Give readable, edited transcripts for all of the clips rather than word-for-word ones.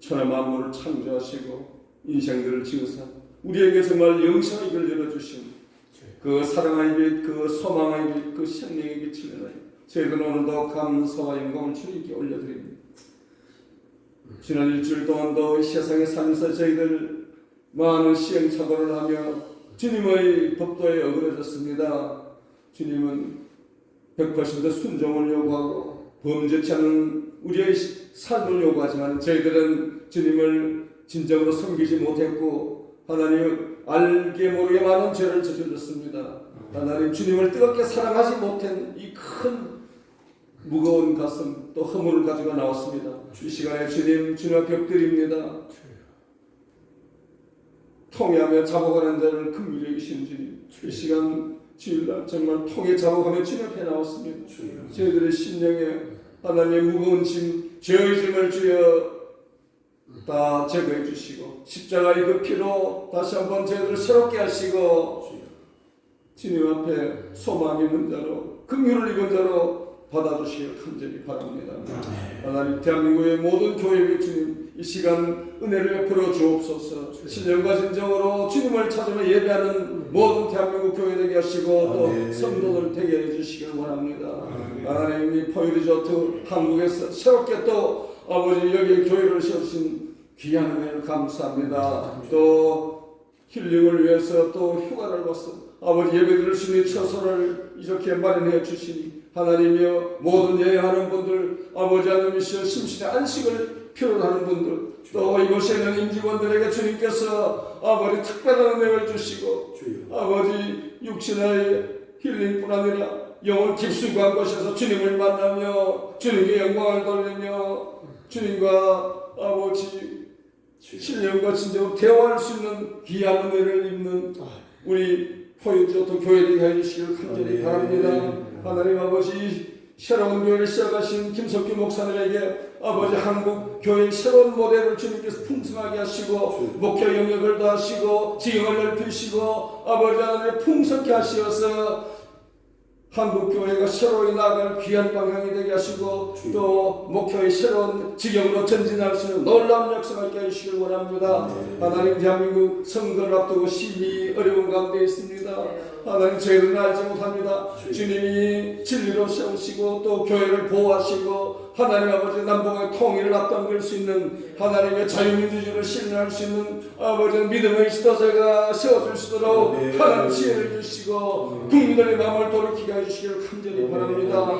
천하 만물을 창조하시고 인생들을 지으사 우리에게 정말 영생의 길을 열어주신 그 사랑의 빛, 그 소망의 빛, 그 생명의 빛을 내나요. 저희들은 오늘도 감사와 영광을 주님께 올려드립니다. 지난 일주일 동안도 세상에 살면서 저희들 많은 시행착오를 하며 주님의 법도에 어그러졌습니다. 주님은 100% 순종을 요구하고 범죄치 않은 우리의 삶을 요구하지만 저희들은 주님을 진정으로 섬기지 못했고 하나님 알게 모르게 많은 죄를 저질렀습니다. 하나님 주님을 뜨겁게 사랑하지 못한 이 큰 무거운 가슴 또 허물을 가지고 나왔습니다. 이 시간에 주님 앞에 엎드립니다. 통회하며 자복하는 자를 긍휼히 여기신 주님, 이 시간 주일날 정말 통회 자복하며 주님 앞에 나왔습니다. 저희들의 심령에 하나님의 무거운 짐, 죄의 짐을 주여 다 제거해 주시고 십자가의 그 피로 다시 한번 저희들을 새롭게 하시고 주님 앞에 소망 있는 자로 긍휼을 입은 자로 받아주시길 간절히 바랍니다. 하나님 대한민국의 모든 교회의 주님 이 시간 은혜를 베풀어 주옵소서. 신령과 진정으로 주님을 찾으며 예배하는 모든 대한민국 교회 되게 하시고 또 성도들 되게 해주시길 원합니다. 하나님이 포유리조트 한국에서 새롭게 또 아버지 여기 교회를 세우신 귀한 은혜를 감사합니다. 또 힐링을 위해서 또 휴가를 받서 아버지 예배드릴 수 있는 처소를 이렇게 마련해 주시니 하나님이여 모든 여행하는 분들 아버지 하나님이시여 심신의 안식을 필요하는 분들 또 이곳에 있는 임직원들에게 주님께서 아버지 특별한 은혜를 주시고 아버지 육신의 힐링뿐 아니라 영혼 깊숙한 곳에서 주님을 만나며 주님께 영광을 돌리며 주님과 아버지 신령과 진정으로 대화할 수 있는 귀한 은혜를 입는 우리 포유리조트 교회를 해주시길 간절히 바랍니다. 하나님 아버지 새로운 교회를 시작하신 김석규 목사님에게 아버지 한국 교회의 새로운 모델을 주님께서 풍성하게 하시고 목회 영역을 다하시고 지형을 넓히시고 아버지 하나님 풍성케 하시어서 한국 교회가 새로이 나아갈 귀한 방향이 되게 하시고 또 목표의 새로운 지경으로 전진할 수 있는 놀라운 역사가 있게 해주시길 원합니다. 하나님 대한민국 선거를 앞두고 심히 어려운 가운데 있습니다. 하나님 저희들은 알지 못합니다. 주님이 진리로 세우시고 또 교회를 보호하시고 하나님 아버지 남북의 통일을 앞당길 수 있는 하나님의 자유민주주의를 실현할 수 있는 아버지 믿음의 지도자가 세워질 수 있도록 하나님 지혜를 주시고 국민들의 마음을 돌이키게 해주시기를 간절히 바랍니다.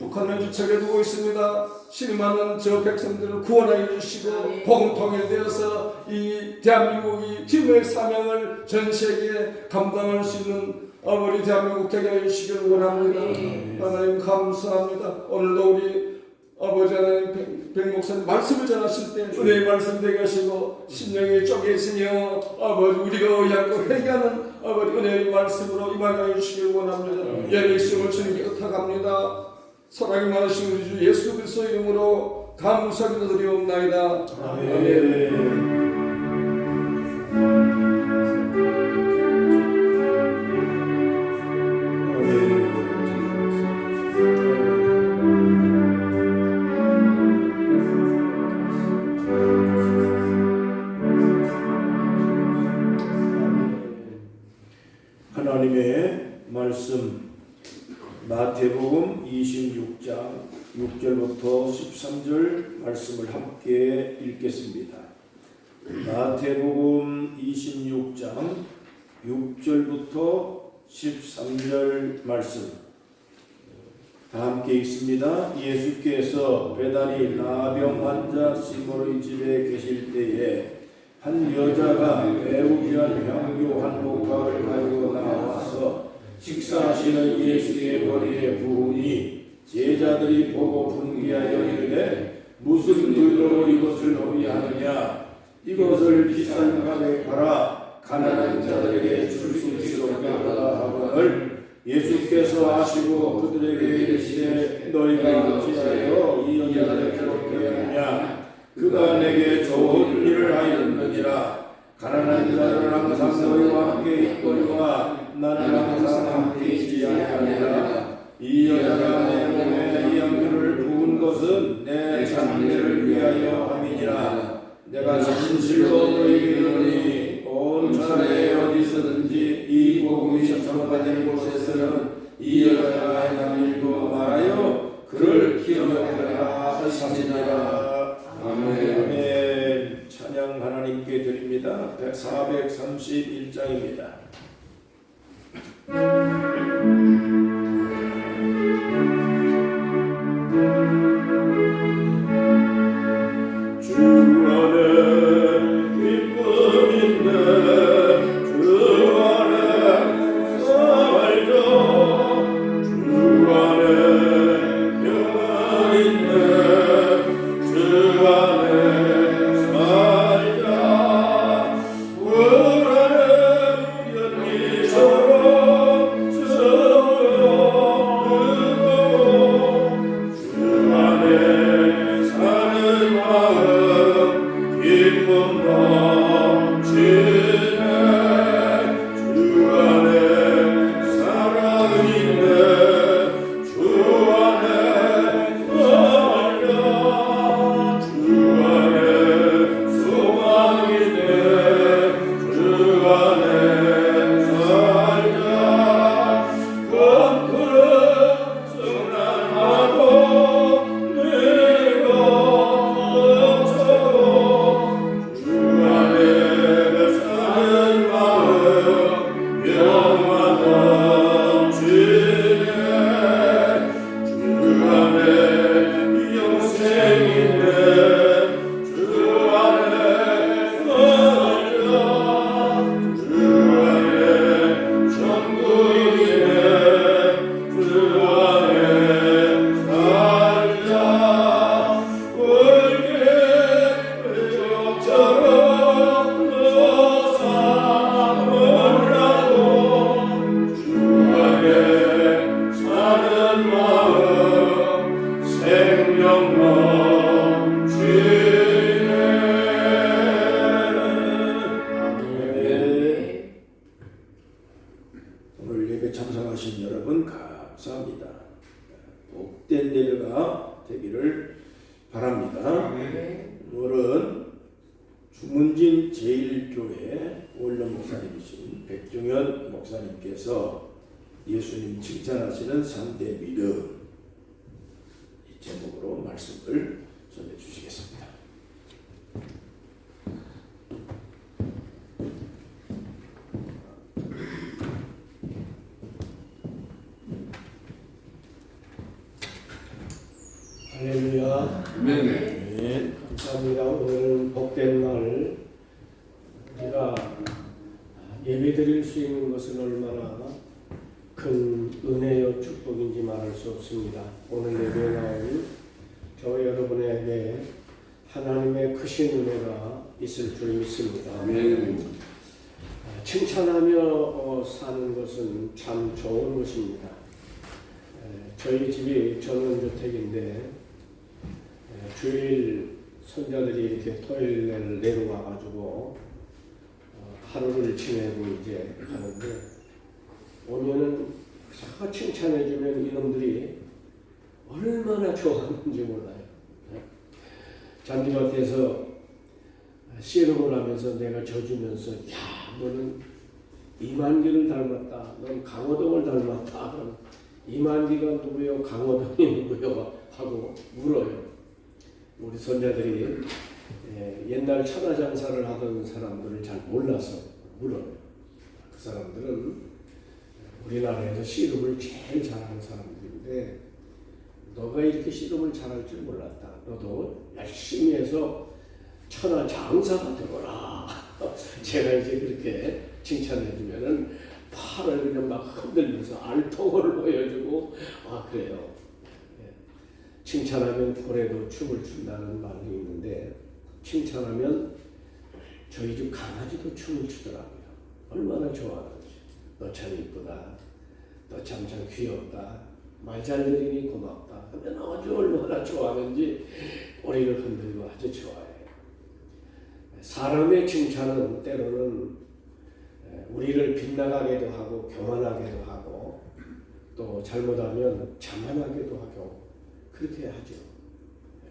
북한을 주책에 두고 있습니다. 신임하는 저 백성들을 구원하여 주시고 복음 통일되어서 이 대한민국이 지금의 사명을 전 세계에 감당할 수 있는 아버지 대한민국 되게 해주시기를 원합니다. 하나님 감사합니다. 오늘도 우리 아버지 하나님 백 목사님 말씀을 전하실 때 은혜의 말씀 되게 하시고 심령이 쪼개 있으며 아버지 우리가 의하고 회개하는 아버지 은혜의 말씀으로 임하게 해주시길 원합니다. 예배의 시험을 주님께 의탁합니다. 사랑이 많으신 우리 주 예수 그리스도의 이름으로 감사기도 드리옵나이다. 아멘. 하나님의 말씀 마태복음 26장 6절부터 13절 말씀을 함께 읽겠습니다. 마태복음 26장 6절부터 13절 말씀 다 함께 읽습니다. 예수께서 베다니 나병 환자 시몬의 집에 계실 때에 한 여자가 매우 귀한 향유 한 목각을 가지고 나와서 식사하시는 예수의 머리에 부으니 제자들이 보고 분기하여 이르되 무슨 의도로 이것을 허비하느냐 이것을 비싼 값에 팔아 가난한 자들에게 줄 수 있도록 하라 하거늘 예수께서 아시고 그들에게 이르시되 너희가 어찌하여 이 여자를 괴롭게 하느냐 그가 내게 좋은 일을 하였느니라. 가난한 자는 항상 너희와 함께 있거니와 나는 항상 함께 있지 아니하리라. 이 여자가 내 몸에 이 향유를 부은 것은 내 장례를 위하여 함이니라. 내가 진실로 너희에게 이르노니 온 천하에 어디서든지 이 복음이 전파되는 곳에서는 이 여자가 행한 일도 말하여 그를 기억하라 하시니라. 아멘. 찬양 하나님께 드립니다. 431장입니다. 오늘 예배 참석하신 여러분 감사합니다. 복된 예배가 되기를 바랍니다. 오늘은 주문진 제1교회 원로 목사님이신 백종현 목사님께서 예수님 칭찬하시는 3대 믿음 이 제목으로 말씀을 전해 주시겠습니다. 할렐루야. 네. 감사합니다. 오늘은 복된 날 우리가 예배드릴 수 있는 것은 얼마나 큰 은혜요 축복인지 말할 수 없습니다. 오늘 예배에 나온 저 여러분에게 하나님의 크신 은혜가 있을 줄 믿습니다. 칭찬하며 사는 것은 참 좋은 것입니다. 저희 집이 전원주택인데 주일 손자들이 이렇게 토요일 내려와가지고 하루를 지내고 이제 가는데 오면은 자꾸 칭찬해주면 이놈들이 얼마나 좋아하는지 몰라요. 잔디밭에서 씨름을 하면서 내가 져주면서 야 너는 이만기를 닮았다. 넌 강호동을 닮았다. 이만기가 누구요? 강호동이 누구요? 하고 물어요. 우리 손자들이 옛날 천하장사를 하던 사람들을 잘 몰라서 물어요. 그 사람들은 우리나라에서 씨름을 제일 잘하는 사람들인데 너가 이렇게 씨름을 잘할 줄 몰랐다. 너도 열심히 해서 천하장사가 되거라. 제가 이제 그렇게 칭찬해 주면은 팔을 그냥 막 흔들면서 알통을 보여주고 아 그래요. 칭찬하면 고래도 춤을 춘다는 말이 있는데 칭찬하면 저희 집 강아지도 춤을 추더라고요. 얼마나 좋아하는지. 너 참 이쁘다. 너 참 귀엽다. 말 잘 들으니 고맙다. 하면 아주 얼마나 좋아하는지 꼬리를 흔들고 아주 좋아해요. 사람의 칭찬은 때로는 우리를 빗나가게도 하고 교만하게도 하고 또 잘못하면 자만하게도 하고 그렇게 하죠.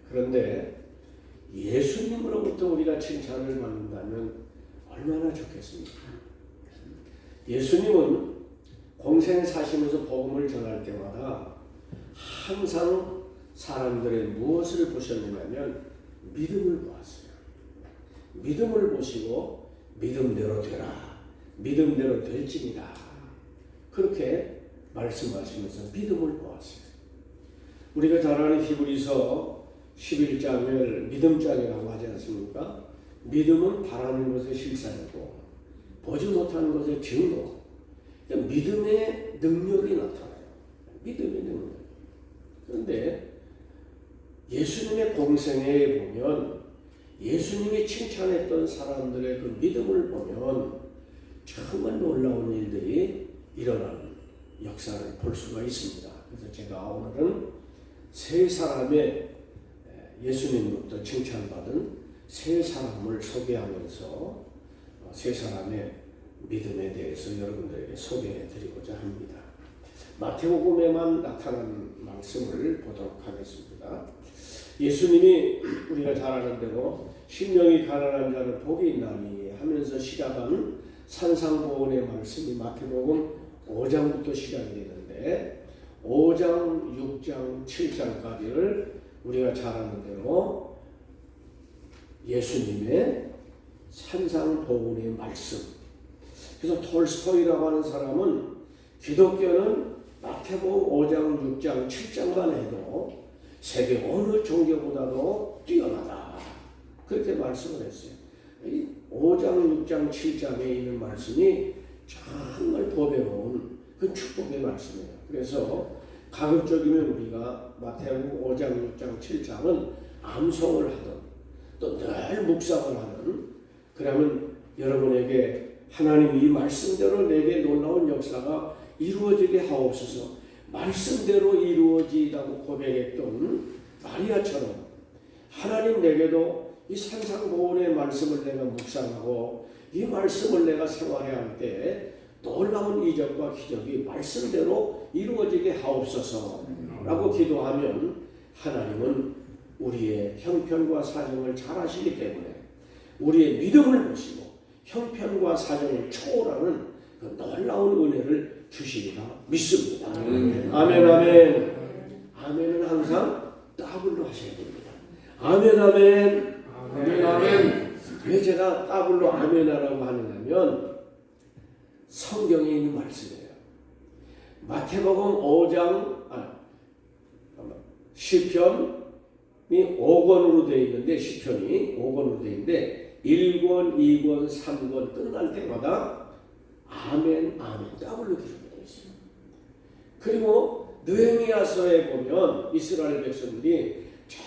그런데 예수님 예수님으로부터 우리가 칭찬을 받는다면 얼마나 좋겠습니까? 예수님은 공생에 사시면서 복음을 전할 때마다 항상 사람들의 무엇을 보셨느냐면 믿음을 보았어요. 믿음을 보시고 믿음대로 되라. 믿음대로 될지니라. 그렇게 말씀하시면서 믿음을 보았어요. 우리가 잘 아는 히브리서 11장을 믿음장이라고 하지 않습니까? 믿음은 바라는 것의 실상이고 보지 못하는 것의 증거. 그러니까 믿음의 능력이 나타나요. 믿음의 능력. 그런데 예수님의 공생애에 보면 예수님이 칭찬했던 사람들의 그 믿음을 보면 정말 놀라운 일들이 일어나는 역사를 볼 수가 있습니다. 그래서 제가 오늘은 세 사람의 예수님으로부터 칭찬받은 세 사람을 소개하면서 세 사람의 믿음에 대해서 여러분들에게 소개해 드리고자 합니다. 마태복음에만 나타난 말씀을 보도록 하겠습니다. 예수님이 우리가 잘 아는 대로 심령이 가난한 자는 복이 있나니 하면서 시작한 산상보훈의 말씀이 마태복음 5장부터 시작이 되는데 5장, 6장, 7장까지를 우리가 잘 아는 대로 예수님의 산상보훈의 말씀. 그래서 톨스토이라고 하는 사람은 기독교는 마태복음 5장, 6장, 7장만 해도 세계 어느 종교보다도 뛰어나다. 그렇게 말씀을 했어요. 이 5장, 6장, 7장에 있는 말씀이 정말 보배로운 그 축복의 말씀이에요. 그래서 가급적이면 우리가 마태복음 5장, 6장, 7장은 암송을 하든 또 늘 묵상을 하든 그러면 여러분에게 하나님 이 말씀대로 내게 놀라운 역사가 이루어지게 하옵소서. 말씀대로 이루어지다고 고백했던 마리아처럼 하나님 내게도 이 산상보훈의 말씀을 내가 묵상하고 이 말씀을 내가 생활해야 할 때 놀라운 이적과 기적이 말씀대로 이루어지게 하옵소서 라고 기도하면 하나님은 우리의 형편과 사정을 잘 아시기 때문에 우리의 믿음을 보시고 형편과 사정을 초월하는 그 놀라운 은혜를 주시리라 믿습니다. 아멘, 아멘. 아멘은 항상 더블로 하셔야 됩니다. 아멘, 아멘. 아멘, 아멘. 왜 제가 더블로 아멘하라고 하느냐면 성경에 있는 말씀이에요. 마태복음 5장 시편이 5권으로 되어 있는데 시편이 5권으로 되어 있는데 1권, 2권, 3권 끝날 때마다 아멘, 아멘 더블로 기록되어 있어요. 그리고 느헤미야서에 보면 이스라엘 백성들이 저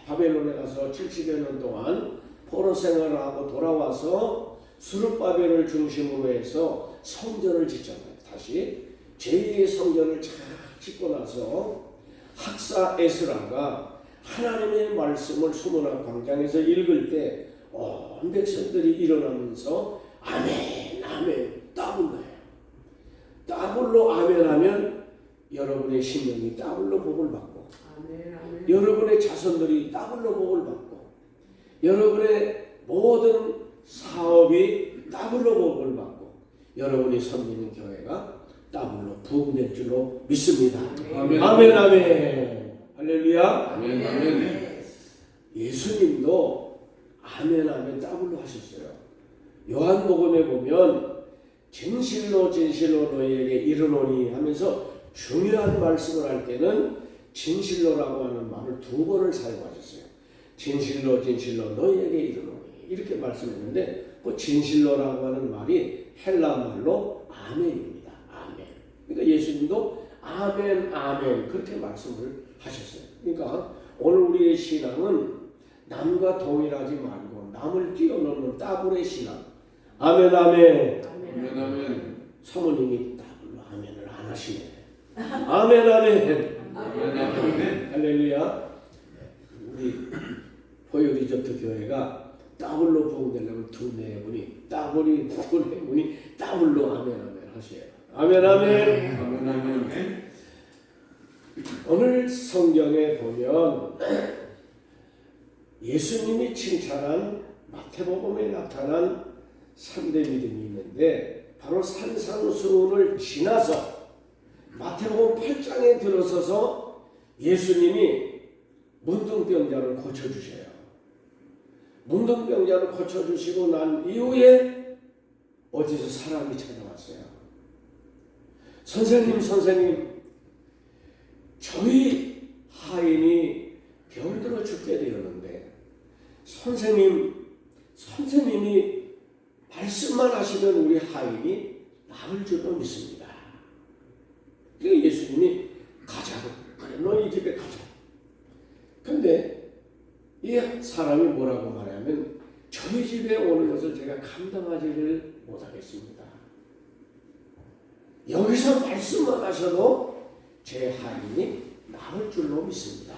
바벨론에 가서 70여 년 동안 포로 생활을 하고 돌아와서 수르바벨을 중심으로 해서 성전을 짓잖아요. 다시 제2의 성전을 잘 짓고 나서 학사 에스라가 하나님의 말씀을 수문학 광장에서 읽을 때 온 백성들이 일어나면서 아멘, 아멘 더블로예요. 더블로 아멘하면 여러분의 심령이 더블로 복을 받고 아멘, 아멘. 여러분의 자손들이 더블로 복을 받고 여러분의 모든 사업이 더블로 복을 받고 여러분이 섬기는 교회가 더블로 부흥될 줄로 믿습니다. 아멘, 아멘, 아멘. 할렐루야. 아멘, 아멘. 예수님도 아멘, 아멘 더블로 하셨어요. 요한복음에 보면 진실로 진실로 너희에게 이르노니 하면서 중요한 말씀을 할 때는 진실로라고 하는 말을 2번을 사용하셨어요. 진실로 진실로 너희에게 이르노니 이렇게 말씀했는데 그 진실로라고 하는 말이 헬라 말로 아멘입니다. 아멘. 그러니까 예수님도 아멘, 아멘 그렇게 말씀을 하셨어요. 그러니까 오늘 우리의 신앙은 남과 동일하지 말고 남을 뛰어넘는 더블의 신앙. 아멘, 아멘. 아멘, 아멘. 사모님이 더블로 아멘을 안 하시네. 아멘, 아멘. 아멘, 아멘. 할렐루야. 우리 포유리조트 교회가 더블로 부흥되려면 2-4분이 더블이 2-4분이 더블로 아멘, 아멘 하셔요. 아멘, 아멘. 아멘, 아멘. 오늘 성경에 보면 예수님이 칭찬한 마태복음에 나타난 3대 믿음이 있는데 바로 산상수훈을 지나서 마태복음 8장에 들어서서 예수님이 문둥병자를 고쳐주셔요. 문둥병자를 고쳐주시고 난 이후에 어디서 사람이 찾아왔어요. 선생님, 저희 하인이 병들어 죽게 되었는데 선생님이 말씀만 하시면 우리 하인이 나을 줄로 믿습니다. 그래서 예수님이 가자고, 그래 너희 집에 가자. 근데 이 사람이 뭐라고 말하면 저희 집에 오는 것을 제가 감당하지를 못하겠습니다. 여기서 말씀만 하셔도 제 하인이 나을 줄로 믿습니다.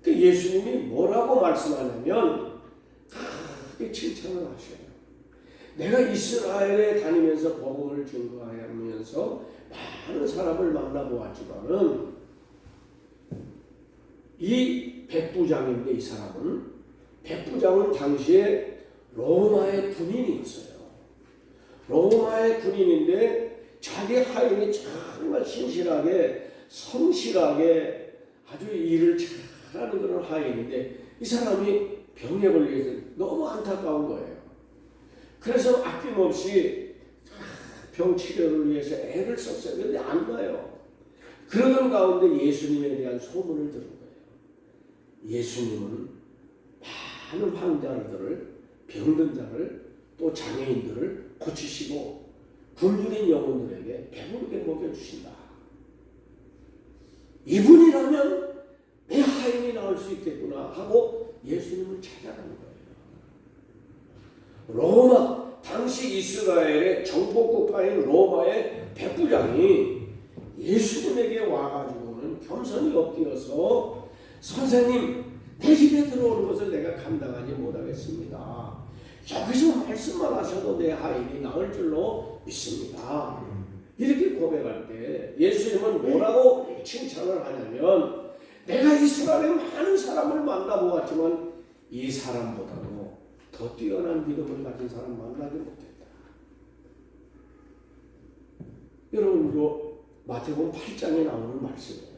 그 예수님이 뭐라고 말씀하냐면 크게 칭찬을 하셔요. 내가 이스라엘에 다니면서 복음을 증거하면서 많은 사람을 만나보았지만은 이 백부장인데 이 사람은 백부장은 당시에 로마의 군인이 있어요. 로마의 군인인데 자기 하인이 정말 신실하게 성실하게 아주 일을 잘하는 그런 하인인데 이 사람이 병에 걸려서 너무 안타까운 거예요. 그래서 아낌없이 병 치료를 위해서 애를 썼어요. 그런데 안 나요. 그러던 가운데 예수님에 대한 소문을 들은 거예요. 예수님은 많은 환자들을, 병든 자를, 또 장애인들을 고치시고 굶주린 영혼들에게 배부르게 먹여주신다. 이분이라면 내 하인이 나올 수 있겠구나 하고 예수님을 찾아가는 거예요. 로마, 당시 이스라엘의 정복국가인 로마의 백부장이 예수님에게 와가지고는 겸손히 엎드려서 선생님, 내 집에 들어오는 것을 내가 감당하지 못하겠습니다. 여기서 말씀만 하셔도 내 하인이 나을 줄로 믿습니다. 이렇게 고백할 때 예수님은 뭐라고 칭찬을 하냐면 내가 이스라엘의 많은 사람을 만나보았지만 이 사람보다도 더 뛰어난 믿음을 가진 사람 만나지 못했다. 여러분 이거 마태복음 8장에 나오는 말씀이에요.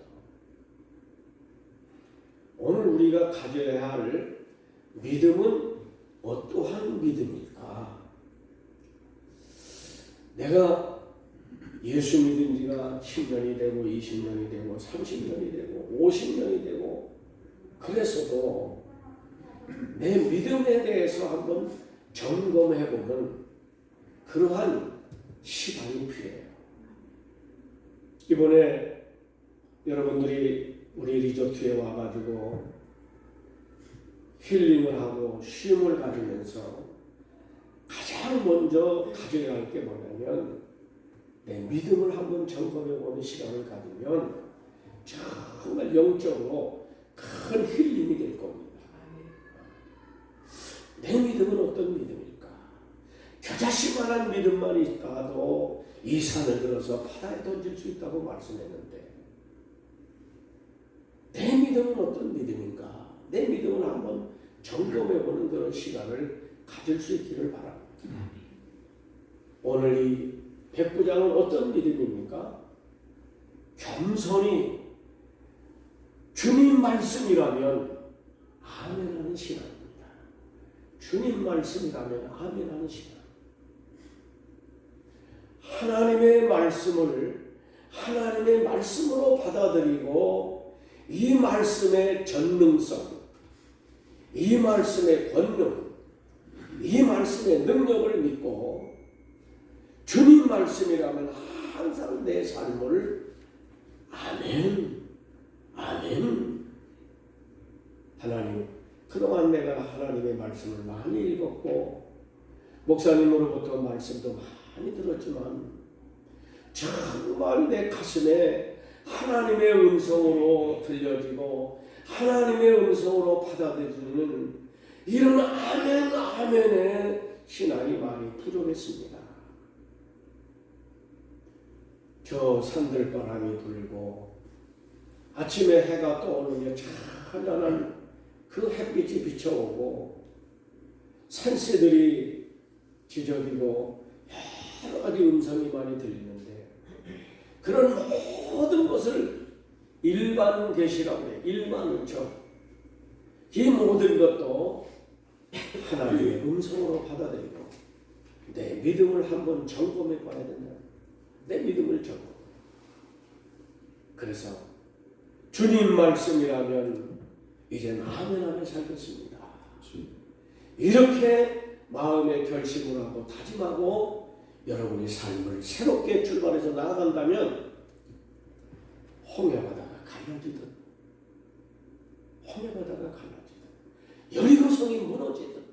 오늘 우리가 가져야 할 믿음은 어떠한 믿음일까? 내가 예수 믿은 지가 10년이 되고 20년이 되고 30년이 되고 50년이 되고 그랬어도 내 믿음에 대해서 한번 점검해보면 그러한 시간이 필요해요. 이번에 여러분들이 우리 리조트에 와가지고 힐링을 하고 쉼을 가지면서 가장 먼저 가져야 할 게 뭐냐면 내 믿음을 한번 점검해보는 시간을 가지면 정말 영적으로 큰 힐링이 될 겁니다. 내 믿음은 어떤 믿음일까? 겨자씨만한 믿음만 있다도 이 산을 들어서 바다에 던질 수 있다고 말씀했는데 내 믿음은 어떤 믿음인가? 내 믿음을 한번 점검해보는 그런 시간을 가질 수 있기를 바랍니다. 오늘 이 백부장은 어떤 믿음입니까? 겸손히 주님 말씀이라면 아멘하는 신앙입니다. 주님 말씀이라면 아멘하는 신앙. 하나님의 말씀을 하나님의 말씀으로 받아들이고 이 말씀의 전능성, 이 말씀의 권능, 이 말씀의 능력을 믿고 주님 말씀이라면 항상 내 삶을 아멘, 아멘. 하나님, 그동안 내가 하나님의 말씀을 많이 읽었고 목사님으로부터 말씀도 많이 들었지만 정말 내 가슴에 하나님의 음성으로 들려지고 하나님의 음성으로 받아들이는 이런 아멘, 아멘의 신앙이 많이 부족했습니다. 저 산들바람이 불고 아침에 해가 떠오르며 찬란한 그 그 햇빛이 비춰오고 산새들이 지저귀고 여러 가지 음성이 많이 들리는데 그런 모든 것을 일반 계시라고 해요. 일반 음성. 이 모든 것도 하나님의 음성으로 받아들이고 내 믿음을 한번 점검해 봐야 된다. 내 믿음을 점검. 그래서 주님 말씀이라면 이제는 아멘 하며 살겠습니다. 이렇게 마음의 결심을 하고 다짐하고 여러분이 삶을 새롭게 출발해서 나아간다면 홍해바다가 갈라지듯 여리고성이 무너지듯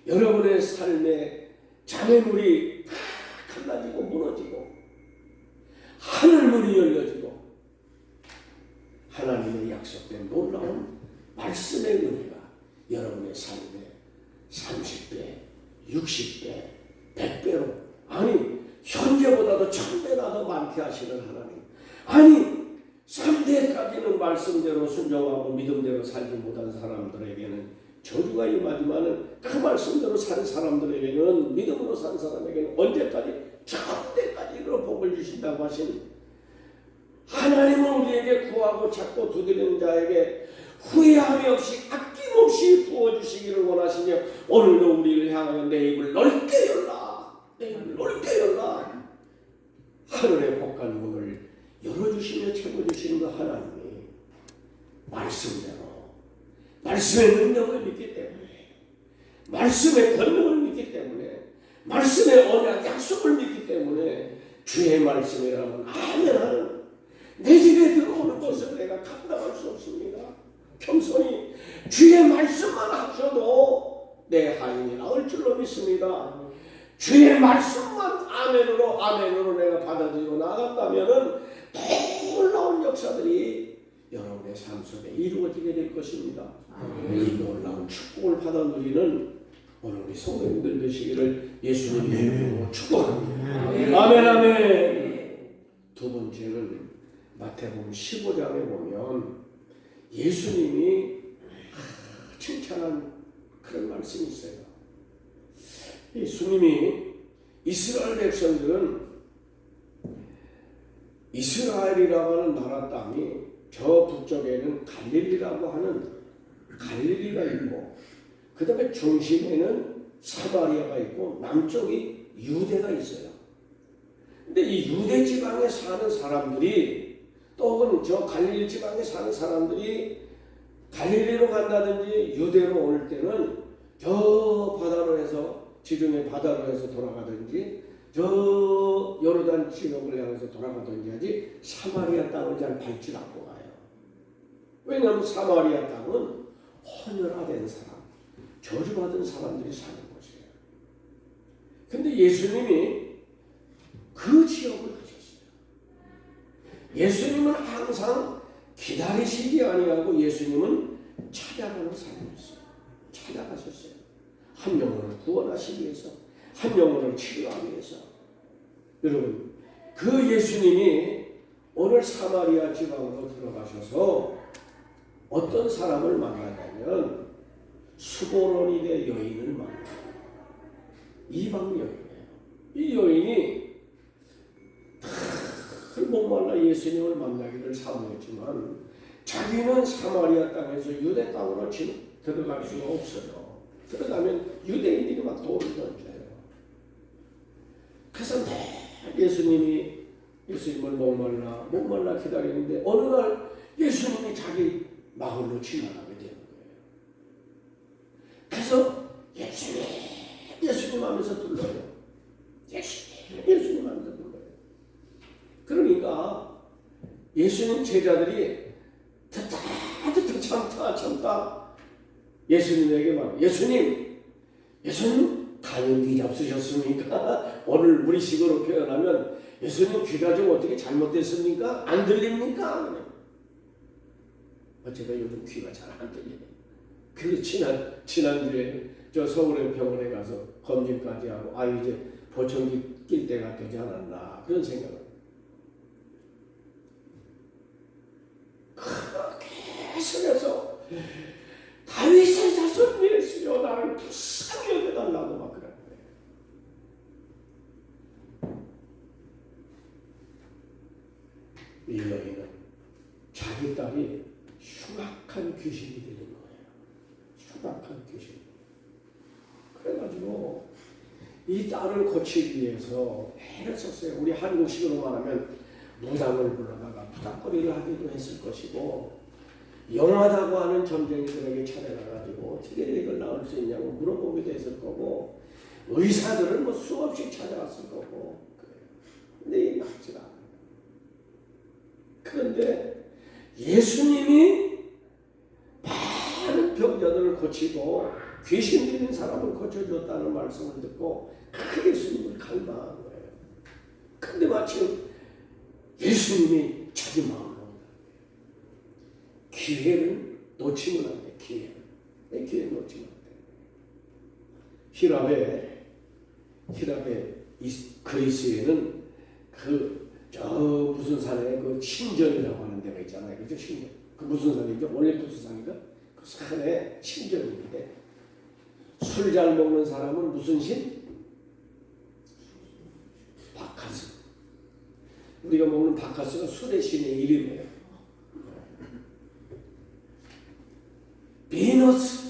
여러분의 삶의 장애물이 다 갈라지고 무너지고 하늘문이 열려지고 하나님의 약속된 놀라운 말씀의 은혜가 여러분의 삶에 30배, 60배, 100배로 아니 현재보다도 1000배나 더 많게 하시는 하나님 아니 3대까지는 말씀대로 순종하고 믿음대로 살지 못한 사람들에게는 저주가 임하지만은 그 말씀대로 산 사람들에게는 믿음으로 산 사람에게는 언제까지 1000대까지로 복을 주신다고 하신 하나님은 우리에게 구하고 찾고 두드리는 자에게 후회함이 없이 아낌없이 부어주시기를 원하시며 오늘도 우리를 향하여 내 입을 넓게 열라 내 입을 넓게 열라 하늘의 복간 문을 열어주시며 채워주시는 그 하나님이 말씀대로 말씀의 능력을 믿기 때문에 말씀의 권능을 믿기 때문에 말씀의 언약 약속을 믿기 때문에 주의 말씀이라면 아멘 하는 내 집에 들어오는 것을 내가 감당할 수 없습니다. 평소에 주의 말씀만 하셔도 내 하인이 나을 줄로 믿습니다. 주의 말씀만 아멘으로 내가 받아들이고 나간다면은 놀라운 역사들이 여러분의 삶 속에 이루어지게 될 것입니다. 이 놀라운 축복을 받아 누리는 오늘 우리 성도님들 되시기를 예수님의 이름으로 축복합니다. 아멘. 두 번째는 마태복음 15장에 보면 예수님이 칭찬한 그런 말씀이 있어요. 예수님이 이스라엘 백성들은 이스라엘이라고 하는 나라 땅이 저 북쪽에는 갈릴리라고 하는 갈릴리가 있고 그 다음에 중심에는 사마리아가 있고 남쪽이 유대가 있어요. 근데 이 유대 지방에 사는 사람들이 또 혹은 저 갈릴리 지방에 사는 사람들이 갈릴리로 간다든지 유대로 올 때는 저 바다로 해서 지중해 바다로 해서 돌아가든지 저 요르단 지역을 향해서 돌아가든지 하지 사마리아 땅을 잘 밟지 않고 가요. 왜냐하면 사마리아 땅은 헌혈화된 사람, 저주받은 사람들이 사는 곳이에요. 근데 예수님이 그 지역을 가셨어요. 예수님은 항상 기다리시지 아니하고 예수님은 찾아가는 삶이었어요. 찾아가셨어요. 한 영혼을 구원하시기 위해서, 한 영혼을 치료하기 위해서. 여러분, 그 예수님이 오늘 사마리아 지방으로 들어가셔서 어떤 사람을 만나냐면 수보로니대 여인을 만나요. 이방 여인이에요. 이 여인이 목말라 예수님을 만나기를 사모했지만 자기는 사마리아 땅에서 유대 땅으로 들어갈 수가 없어요. 들어가면 유대인들이 막 돌을 던져요. 그래서 예수님이 예수님을 목말라 기다리는데 어느 날 예수님이 자기 마을로 지나가게 되는 거예요. 그래서 예수님 하면서 불러요. 예수님 하면서 불러요. 그러니까 예수님 제자들이 참다 예수님에게 말 예수님 가는 귀 잡수셨습니까? 오늘 우리식으로 표현하면 예수님 귀가 좀 어떻게 잘못됐습니까? 안 들립니까? 제가 요즘 귀가 잘 안 들려요. 그래서 지난주에 저 서울의 병원에 가서 검진까지 하고 이제 보청기 낄 때가 되지 않았나 그런 생각을 계속해서 다윗의 자손 예수여 나를 불쌍히 여겨달라고 막 그러는 거예요. 이 여인은 자기 딸이 흉악한 귀신이 들린 거예요. 흉악한 귀신. 그래가지고 이 딸을 고치기 위해서 애를 썼어요. 우리 한국식으로 말하면 무당을 불러다가 부닥거리를 하기도 했을 것이고, 영하다고 하는 점쟁이들에게 찾아가가지고 어떻게 이걸 나을 수 있냐고 물어보기도 했을 거고, 의사들은 뭐 수없이 찾아왔을 거고. 근데 이게 낫지가 않아요. 그런데 예수님이 많은 병자들을 고치고 귀신 들린 사람을 고쳐줬다는 말씀을 듣고 그 예수님을 갈망한 거예요. 근데 마침 예수님이 자기 마음으로 기회를 놓치면 안 돼. 기회를 놓치면 안 돼. 히랍의 그리스에는 무슨 산에 그 신전이라고 하는 데가 있잖아요. 그죠? 신전. 그 무슨 산이죠? 올림푸스 산인가? 그 산에 신전인데, 술 잘 먹는 사람은 무슨 신? 바카스. 우리가 먹는 바카스가 술의 신의 이름이에요. 비너스.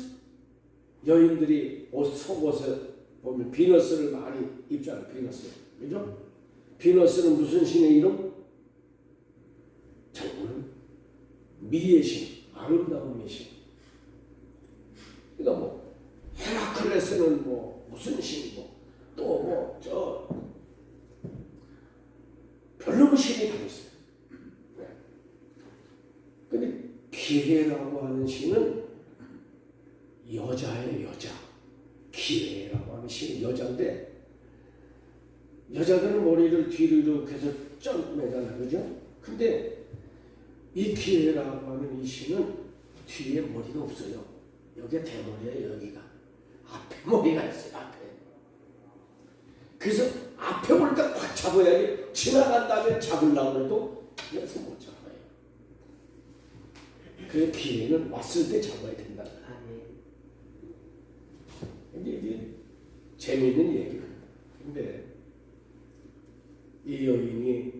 여인들이 속옷에 보면 비너스를 많이 입잖아요. 비너스. 그죠? 비너스는 무슨 신의 이름? 잘 모르는 미의 신, 아름다움의 신. 그러니까 뭐 헤라클레스는 뭐 무슨 신이고, 또 별로 신이 다 있어요. 네. 근데 기회라고 하는 신은 여자예요, 여자. 기회라고 하는 신은 여자인데, 여자들은 머리를 뒤로 이렇게 해서 점 매잖아요, 그죠? 근데 이 기회라고 하는 이 신은 뒤에 머리가 없어요. 여기가 대머리예요, 여기가. 앞에 머리가 있어요, 앞에. 그래서 앞에 머리가 꽉 잡아야지, 지나간 다음에 잡으려고 해도 그래서 못 잡아요. 그래서 기회는 왔을 때 잡아야 된다. 이게 재미있는 얘기입니다. 근데 이 여인이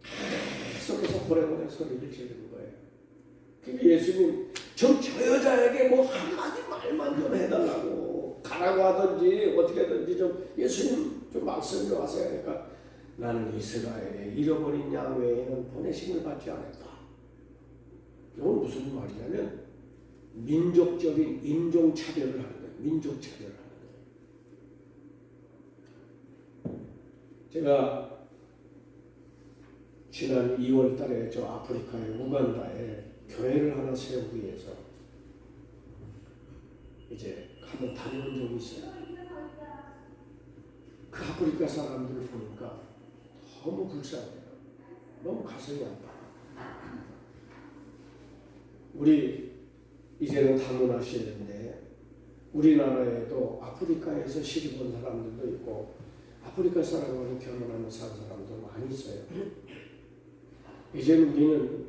계속해서 호랭호랭 소리를 지르는 거예요. 그러니까 예수님 저 여자에게 뭐 한마디 말만 좀 해달라고, 가라고 하든지 어떻게 하든지 좀 예수님 좀 말씀 좀 하세요. 하니까 나는 이스라엘에 잃어버린 양 외에는 보내심을 받지 않았다. 이건 무슨 말이냐면 민족적인 인종차별을 하는 거예요. 민족차별을 하는 거예요. 제가 지난 2월 달에 저 아프리카의 우간다에 교회를 하나 세우기 위해서 이제 한번 다녀온 적이 있어요. 그 아프리카 사람들을 보니까 너무 불쌍해요. 너무 가슴이 아파요. 우리 이제는 다문화시대인데 우리나라에도 아프리카에서 시집 온 사람들도 있고 아프리카 사람하고 결혼하며 산 사람도 많이 있어요. 이제는 우리는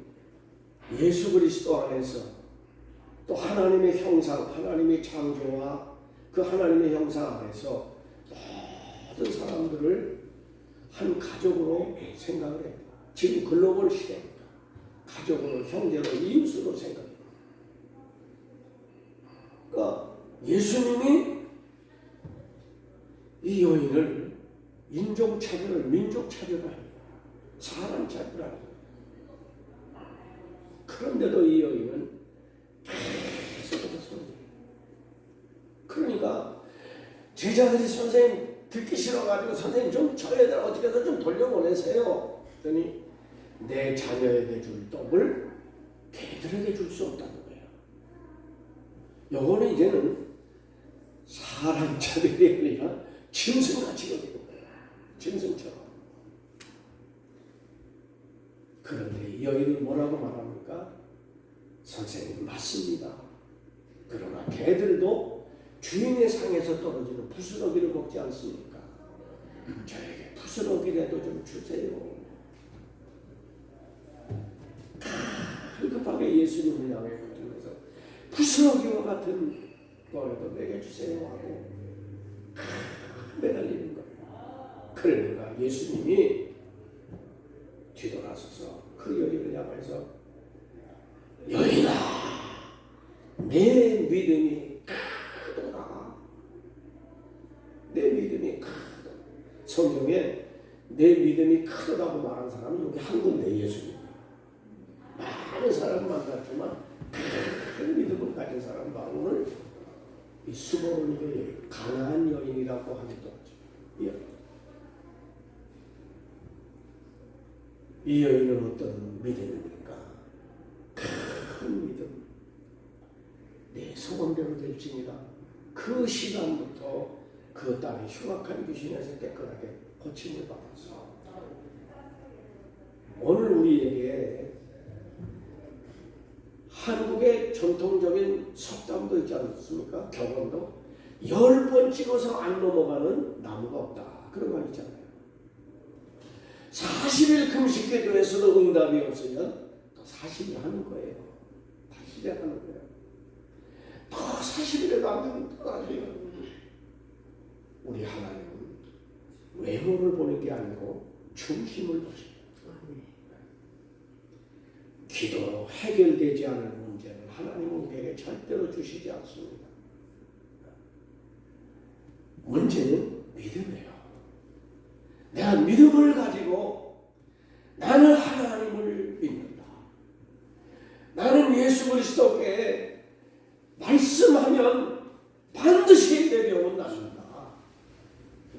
예수 그리스도 안에서 또 하나님의 형상, 하나님의 창조와 그 하나님의 형상 안에서 모든 사람들을 한 가족으로 생각을 해요. 지금 글로벌 시대입니다. 가족으로, 형제로, 이웃으로 생각해요. 그러니까 예수님이 이 여인을 인종차별을, 민족차별을 합니다. 사람 차별을 합니다. 그런데도 이 여인은 계속해서 소리해요. 그러니까 제자들이 선생님 듣기 싫어가지고 선생님 좀 저 애들 어떻게 해서 좀 돌려보내세요. 그랬더니 내 자녀에게 줄 떡을 개들에게 줄 수 없다는 거예요. 요거는 이제는 사람 차별이 아니라 짐승같이 여기는 거예요. 짐승처럼. 그런데 이 여인은 뭐라고 말합니까? 선생님 맞습니다. 그러나 개들도 주인의 상에서 떨어지는 부스러기를 먹지 않습니까? 저에게 부스러기라도 좀 주세요. 급하게 예수님을 향해 붙들면서 구스러기와 같은 거라도 내게 주세요 하고 매달리는 거예요. 그러니까 예수님이 뒤돌아서서 그 여인을 향해서 여인아 내 믿음이 크도다. 내 믿음이 크도다. 성경에 내 믿음이 크다고 말한 사람은 여기 한 군데 예수님. 많은 사람을 만났지만 큰 믿음을 가진 사람 바로는 이 수고로운 여인, 가난한 여인이라고 하기도 하죠. 이 여인은 어떤 믿음입니까? 큰 믿음. 내 소원대로 될지니라. 그 시간부터 그 딸이 흉악한 귀신에서 깨끗하게 고침을 받았어. 오늘 우리에게 한국의 전통적인 속담도 있지 않습니까? 격언도 10번 찍어서 안 넘어가는 나무가 없다. 그런 말 있잖아요. 40일 금식 기도에서도 응답이 없으면 또 40일 하는 거예요. 다시 시작하는 거예요. 또 40일에 가면 또 다시 우리 하나님은 외모를 보는 게 아니고 중심을 보십니다. 기도로 해결되지 않은 문제는 하나님은 우리에게 절대로 주시지 않습니다. 문제는 믿음이에요. 내가 믿음을 가지고 나는 하나님을 믿는다. 나는 예수 그리스도께 말씀하면 반드시 내 병은 낫는다.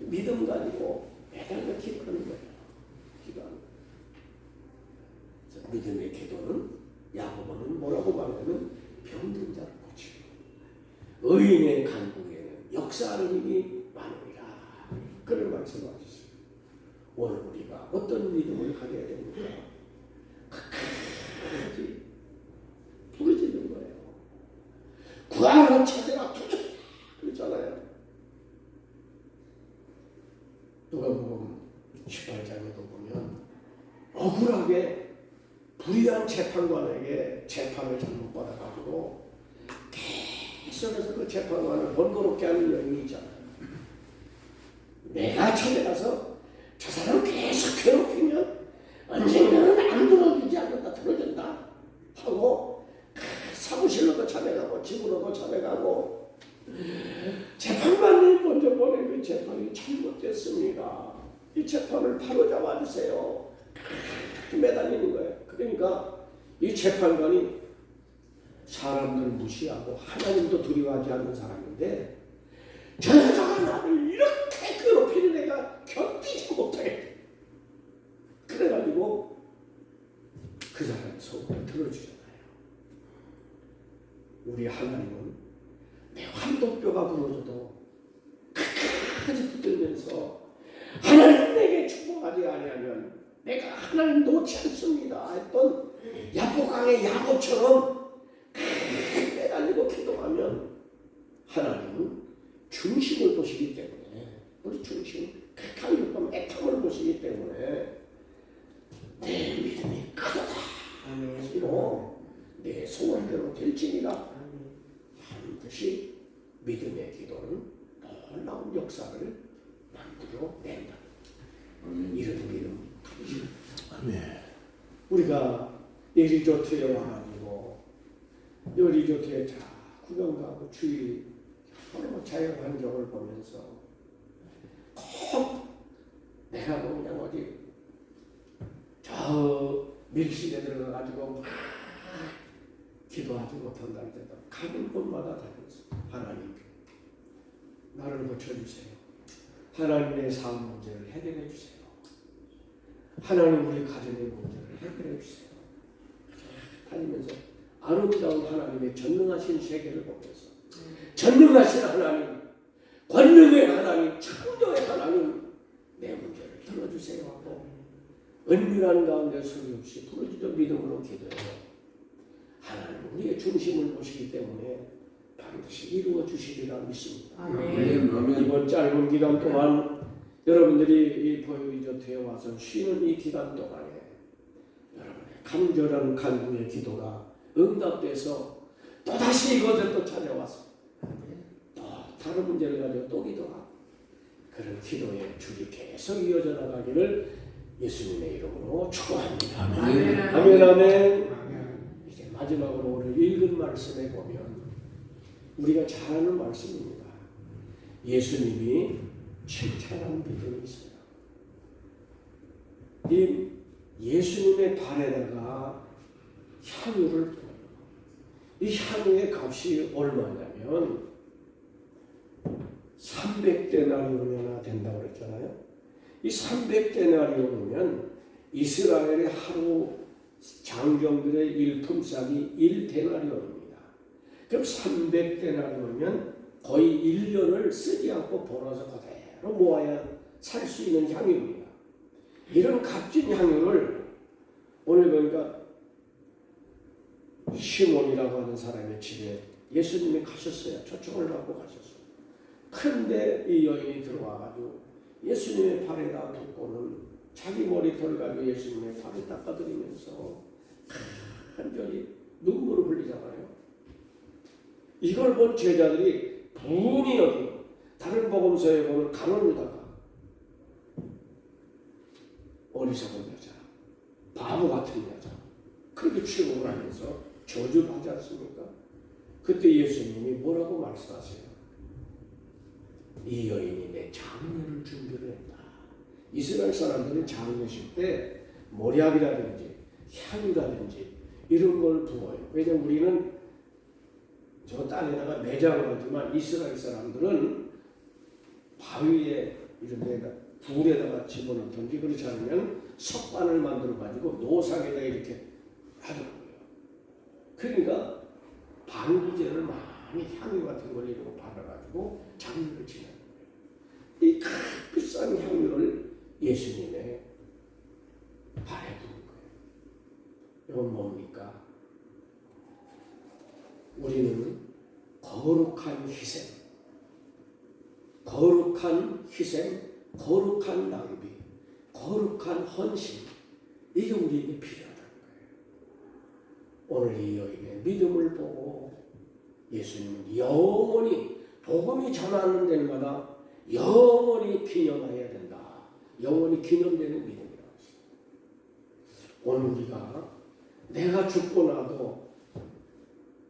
믿음 가지고 매달려 기도하는 거예요. 기도하는 거예요. 믿음의 기도는 야고보는 뭐라고 말하면 병든 자를 고치고 의인의 간구에는 역사하는 힘이 많으리라. 그런 말씀하셨어요. 오늘 우리가 어떤 믿음을 가져야 됩니까? 끝까지 부르짖는 거예요. 구하라 찾으라 부르짖라 그러잖아요. 누가복음 18장에도 보면 억울하게 불의한 재판관에게 재판을 잘못 받아가지고 계속해서 그 재판관을 번거롭게 하는 여인이 있잖아요. 내가 찾아가서 저 사람 계속 괴롭히면 언젠가는 안 들어주지 않는다, 들어준다 하고 사무실로도 찾아가고 집으로도 찾아가고 재판관을 먼저 보낸 그 재판이 잘못됐습니다. 이 재판을 바로 잡아주세요. 매달리는 거예요. 그러니까 이 재판관이 사람들을 무시하고 하나님도 두려워하지 않는 사람인데 저 여자가 나를 이렇게 괴롭히는 애가 견디지 못해. 그래가지고 그 사람의 소원을 들어주잖아요. 우리 하나님은 내 환도뼈가 부러져도 끝까지 붙들면서 하나님 내게 축복하지 아니하면 내가 하나님 놓지 않습니다 했던 야복강의 야곱처럼 매달리고 기도하면 하나님은 중심을 보시기 때문에 우리 중심 강력한 애통을 보시기 때문에 내 믿음이 크다 하시고 내 소원대로 될지니라. 반드시 믿음의 기도는 놀라운 역사를 만들어낸다. 이런 믿음 아멘. 우리가 이 리조트에 와가지고 이 리조트에 자 구경 가고 주위 서로 자연 환경을 보면서 꼭 내가 그냥 어디 저 밀실에 들어가가지고 막 기도하지 못한다 할 때도 가는 곳마다 다니면서 하나님 나를 고쳐주세요. 하나님의 삶 문제를 해결해 주세요. 하나님 우리 가정의 문제를 해결해 주세요. 다니면서 아름다운 하나님의 전능하신 세계를 보면서 전능하신 하나님, 권능의 하나님, 창조의 하나님 내 문제를 들어주세요 하고 은밀한 가운데 소리 없이 부르짖어 믿음으로 기도해요. 하나님 우리의 중심을 보시기 때문에 반드시 이루어 주시리라 믿습니다. 이번 짧은 기간 동안 여러분들이 이 보유 리조트에 와서 쉬는 이 기간 동안에 여러분의 간절한 간구의 기도가 응답돼서 또다시 이것을 또 찾아와서 또 다른 문제를 가지고 또 기도하고 그런 기도의 줄이 계속 이어져 나가기를 예수님의 이름으로 축원합니다. 아멘. 아멘 아멘. 이제 마지막으로 오늘 읽은 말씀에 보면 우리가 잘 아는 말씀입니다. 예수님이 칭찬한 믿음이 있어요. 이 예수님의 발에다가 향유를 뿌려요. 이 향유의 값이 얼마냐면 300데나리온이나 된다고 그랬잖아요. 이 300데나리온이면 이스라엘의 하루 장정들의 일품삯이 1데나리온입니다. 그럼 300데나리온이면 거의 1년을 쓰지 않고 벌어서 그대로 모아야 살 수 있는 향유입니다. 이런 값진 향유를 오늘 보니까 시몬이라고 하는 사람의 집에 예수님이 가셨어요. 초청을 받고 가셨어요. 그런데 이 여인이 들어와가지고 예수님의 발에다 덮고는 자기 머리털 가지고 예수님의 발을 닦아드리면서 간절히 눈물을 흘리잖아요. 이걸 본 제자들이 분이 여기고 다른 복음서에 보면 가론유다가 어리석은 여자, 바보 같은 여자 그렇게 취급을 하면서 저주를 하지 않습니까? 그때 예수님이 뭐라고 말씀하세요? 이 여인이 내 장례를 준비를 했다. 이스라엘 사람들은 장례식 때 모략이라든지 향이라든지 이런 걸 부어요. 왜냐하면 우리는 저 땅에다가 매장을 하지만 이스라엘 사람들은 바위에 이런 데다 불에다가 집어넣든지 그렇지 않으면 석반을 만들어 가지고 노상에다 이렇게 하더라고요. 그러니까 방부제를 많이 향유 같은 걸 이러고 발라가지고 장례를 지내는 거예요. 이 값비싼 향유를 예수님의 발에 부은 거예요. 이건 뭡니까? 우리는 거룩한 희생, 거룩한 낭비, 거룩한 헌신 이게 우리에게 필요하다는 거예요. 오늘 이 여인의 믿음을 보고 예수님은 영원히 복음이 전하는 데마다 영원히 기념해야 된다. 영원히 기념되는 믿음이라고 했어요. 오늘 우리가 내가 죽고 나도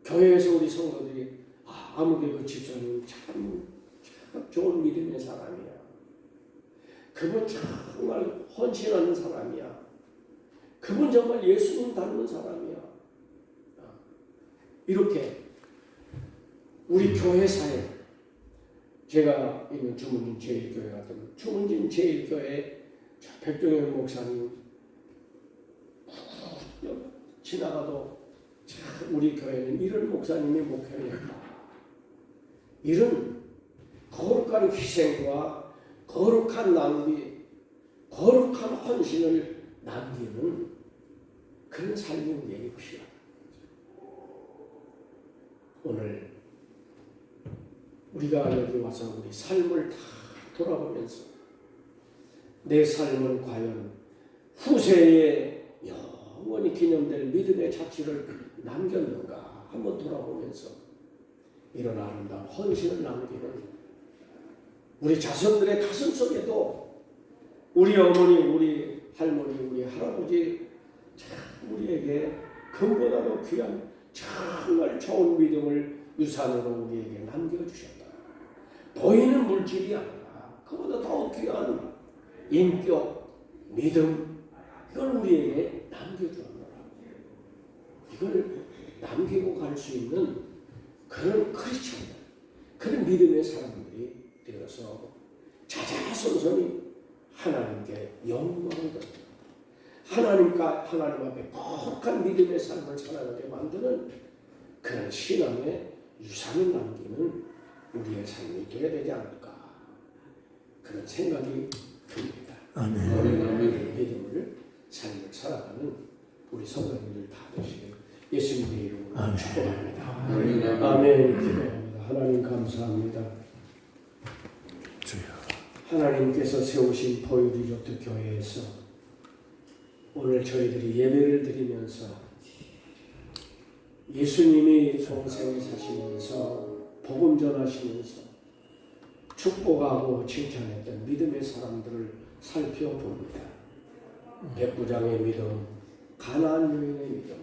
교회에서 우리 성도들이 아무개 그 집사님 참 좋은 믿음의 사람이야. 그분 정말 헌신하는 사람이야. 그분 정말 예수님 닮은 사람이야. 이렇게 우리 교회사에 제가 있는 주문진 제1교회 같은 주문진 제1교회 백종현 목사님 지나가도 우리 교회는 이런 목사님이 목회했다. 이런 거룩한 희생과 거룩한 낭비, 거룩한 헌신을 남기는 그런 삶이 우리에게 필요하다. 오늘 우리가 여기 와서 우리 삶을 다 돌아보면서 내 삶은 과연 후세에 영원히 기념될 믿음의 자취를 남겼는가 한번 돌아보면서 이런 아름다운 헌신을 남기는 우리 자손들의 가슴 속에도 우리 어머니, 우리 할머니, 우리 할아버지 참 우리에게 금보다도 귀한 정말 좋은 믿음을 유산으로 우리에게 남겨주셨다. 보이는 물질이 아니라 그보다 더 귀한 인격, 믿음 이걸 우리에게 남겨주었노라. 이걸 남기고 갈 수 있는 그런 크리스천, 그런 믿음의 사람들이 되어서 자자손손이 하나님께 영광을 돌립니다. 하나님 앞에 거룩한 믿음의 삶을 살아가게 만드는 그런 신앙의 유산을 남기는 우리의 삶이 되어야 되지 않을까 그런 생각이 듭니다. 아멘. 믿음을 삶을 살아가는 우리 성도님들 다 되시길 예수님의 이름으로 축복합니다. 아멘. 기도합니다. 하나님 감사합니다. 하나님께서 세우신 보유리조트 교회에서 오늘 저희들이 예배를 드리면서 예수님이 평생 사시면서 복음 전하시면서 축복하고 칭찬했던 믿음의 사람들을 살펴봅니다. 백부장의 믿음, 가나안 여인의 믿음,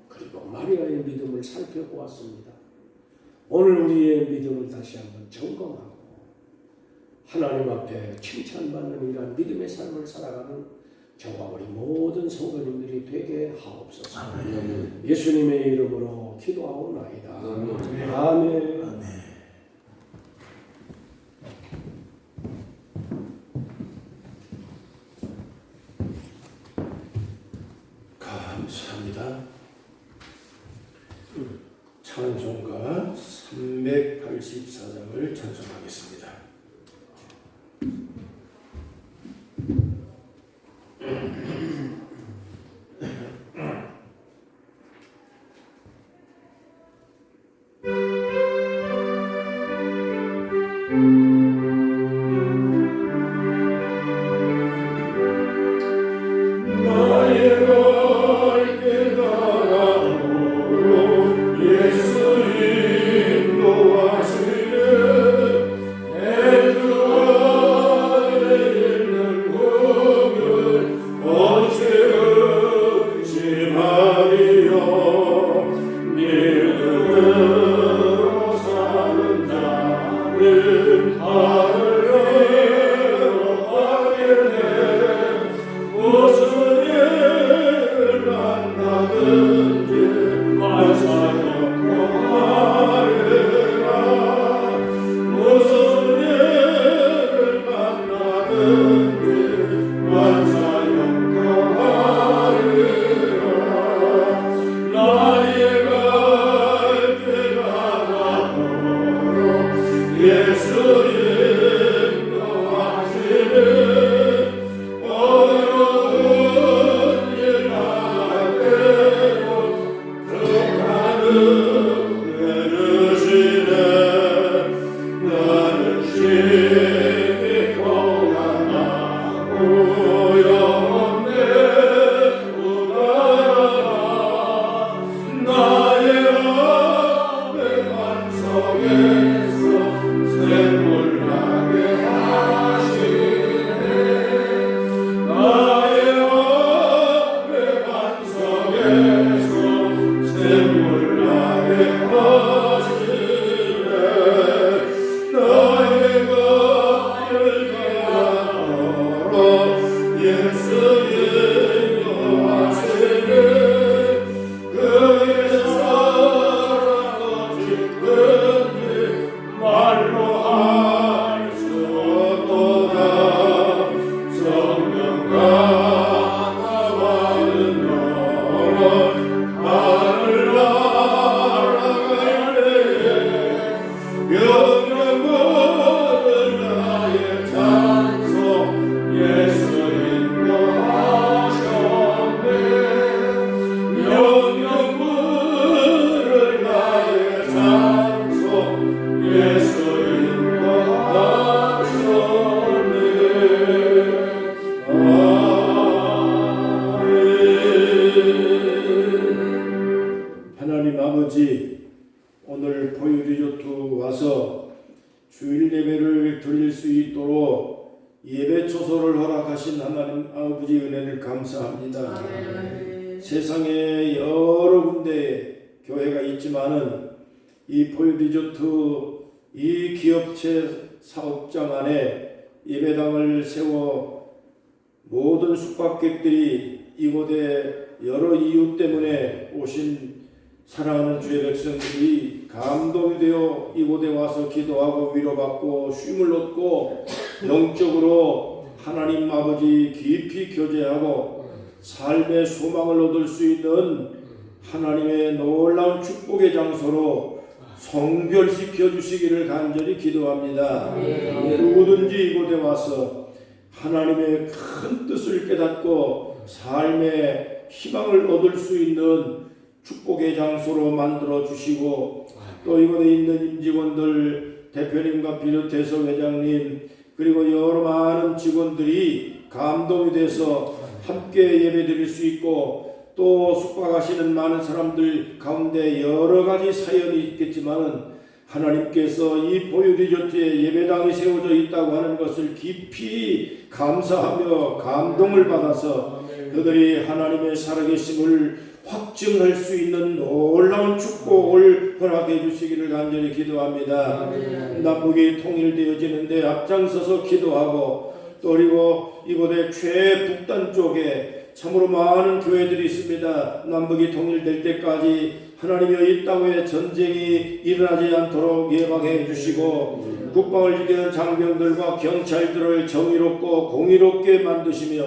그리고 마리아의 믿음을 살펴보았습니다. 오늘 우리의 믿음을 다시 한번 점검하고 하나님 앞에 칭찬받는 이러한 믿음의 삶을 살아가는 저와 우리 모든 성도님들이 되게 하옵소서. 예수님의 이름으로 기도하오나이다. 아멘. 감사합니다. 찬송가 384장을 찬송하겠습니다. 하나님 아버지, 오늘 포유리조트 와서 주일 예배를 드릴 수 있도록 예배 초소를 허락하신 하나님 아버지 은혜를 감사합니다. 세상에 여러 군데 교회가 있지만은 이 포유리조트 이 기업체 사업장 안에 예배당을 세워 모든 숙박객들이 이곳에 여러 이유 때문에 오신 사랑하는 주의 백성들이 감동이 되어 이곳에 와서 기도하고 위로받고 쉼을 얻고 영적으로 하나님 아버지 깊이 교제하고 삶의 소망을 얻을 수 있는 하나님의 놀라운 축복의 장소로 성별시켜 주시기를 간절히 기도합니다. 누구든지 이곳에 와서 하나님의 큰 뜻을 깨닫고 삶의 희망을 얻을 수 있는 축복의 장소로 만들어 주시고, 또 이곳에 있는 임직원들 대표님과 비롯해서 회장님 그리고 여러 많은 직원들이 감동이 돼서 함께 예배 드릴 수 있고, 또 숙박하시는 많은 사람들 가운데 여러 가지 사연이 있겠지만 하나님께서 이 보유리조트에 예배당이 세워져 있다고 하는 것을 깊이 감사하며 감동을 받아서 그들이 하나님의 살아계심을 확증할 수 있는 놀라운 축복을 허락해 주시기를 간절히 기도합니다. 남북이 통일되어지는데 앞장서서 기도하고 또 그리고 이곳의 최북단 쪽에 참으로 많은 교회들이 있습니다. 남북이 통일될 때까지 하나님여 이 땅에 전쟁이 일어나지 않도록 예방해 주시고 국방을 지키는 장병들과 경찰들을 정의롭고 공의롭게 만드시며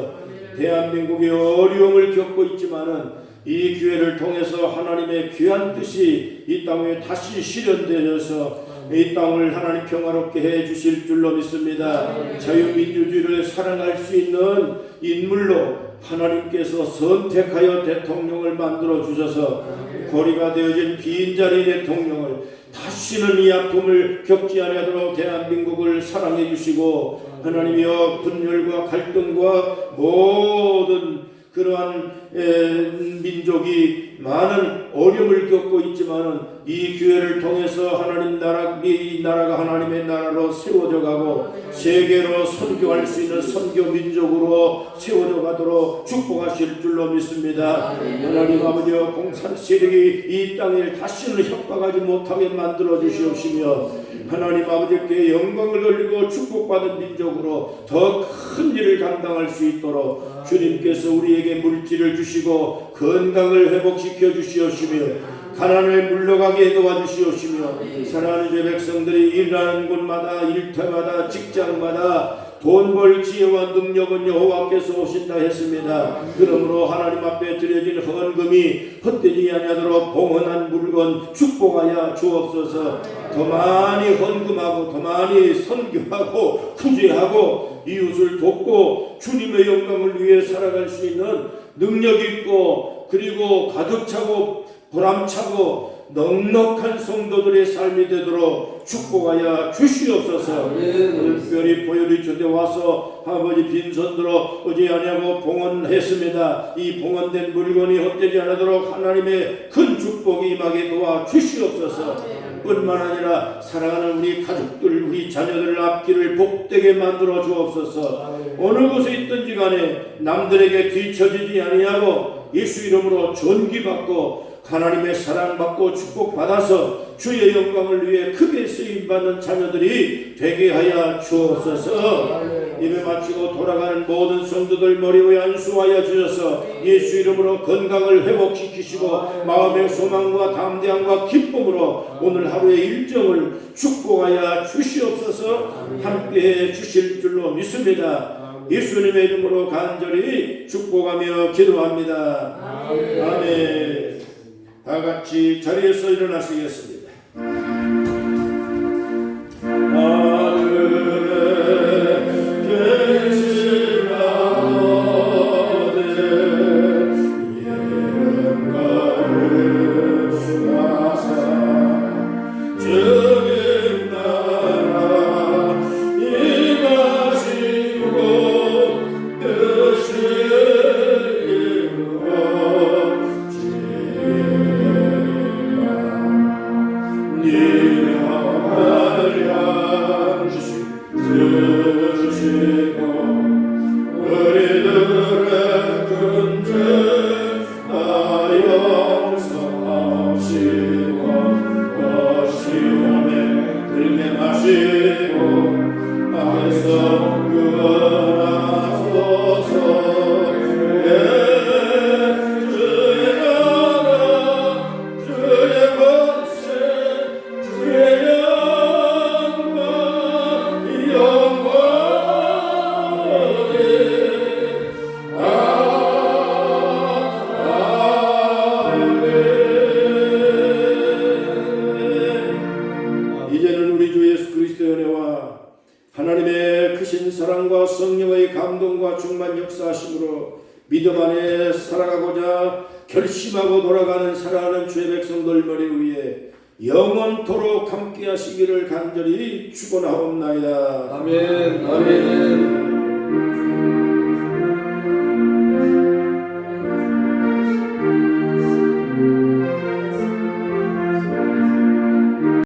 대한민국이 어려움을 겪고 있지만은 이 기회를 통해서 하나님의 귀한 뜻이 이 땅에 다시 실현되어서 이 땅을 하나님 평화롭게 해 주실 줄로 믿습니다. 자유민주주의를 사랑할 수 있는 인물로 하나님께서 선택하여 대통령을 만들어 주셔서 고리가 되어진 빈자리 대통령을 다시는 이 아픔을 겪지 않도록 대한민국을 사랑해 주시고 하나님이여 분열과 갈등과 모든 그러한 민족이 많은 어려움을 겪고 있지만은 이 기회를 통해서 하나님 나라, 이 나라가 하나님의 나라로 세워져 가고 세계로 선교할 수 있는 선교 민족으로 세워져 가도록 축복하실 줄로 믿습니다. 하나님 아버지여 공산 세력이 이 땅을 다시는 협박하지 못하게 만들어 주시옵시며 하나님 아버지께 영광을 돌리고 축복받은 민족으로 더 큰 일을 감당할 수 있도록 주님께서 우리에게 물질을 주시고 건강을 회복시켜 주시옵시며 가난을 물러가게 도와주시옵시며 사랑하는 주 백성들이 일하는 곳마다 일터마다 직장마다 돈 벌 지혜와 능력은 여호와께서 오신다 했습니다. 그러므로 하나님 앞에 드려진 헌금이 헛되지 아니하도록 봉헌한 물건 축복하여 주옵소서. 더 많이 헌금하고 더 많이 선교하고 구제하고 이웃을 돕고 주님의 영광을 위해 살아갈 수 있는 능력 있고 그리고 가득 차고 보람차고 넉넉한 성도들의 삶이 되도록 축복하여 주시옵소서. 특별히 보혈리조트에 와서 아버지 빈손들어 오지 아니하고 봉헌했습니다. 이 봉헌된 물건이 헛되지 않도록 하나님의 큰 축복이 임하게 도와 주시옵소서. 뿐만 아니라 사랑하는 우리 가족들 우리 자녀들 앞길을 복되게 만들어 주옵소서. 어느 곳에 있든지 간에 남들에게 뒤처지지 아니하고 예수 이름으로 존귀받고 하나님의 사랑받고 축복받아서 주의 영광을 위해 크게 쓰임받는 자녀들이 되게 하여 주옵소서. 예배 마치고 돌아가는 모든 성도들 머리 위에 안수하여 주셔서 예수 이름으로 건강을 회복시키시고 마음의 소망과 담대함과 기쁨으로 오늘 하루의 일정을 축복하여 주시옵소서. 함께해 주실 줄로 믿습니다. 예수님의 이름으로 간절히 축복하며 기도합니다. 아멘. 다 같이 자리에서 일어나시겠습니다. 하나님의 크신 사랑과 성령의 감동과 충만 역사하심으로 믿음 안에 살아가고자 결심하고 돌아가는 사랑하는 주의 백성들 머리 위에 영원토록 함께 하시기를 간절히 축원하옵나이다. 아멘. 아멘.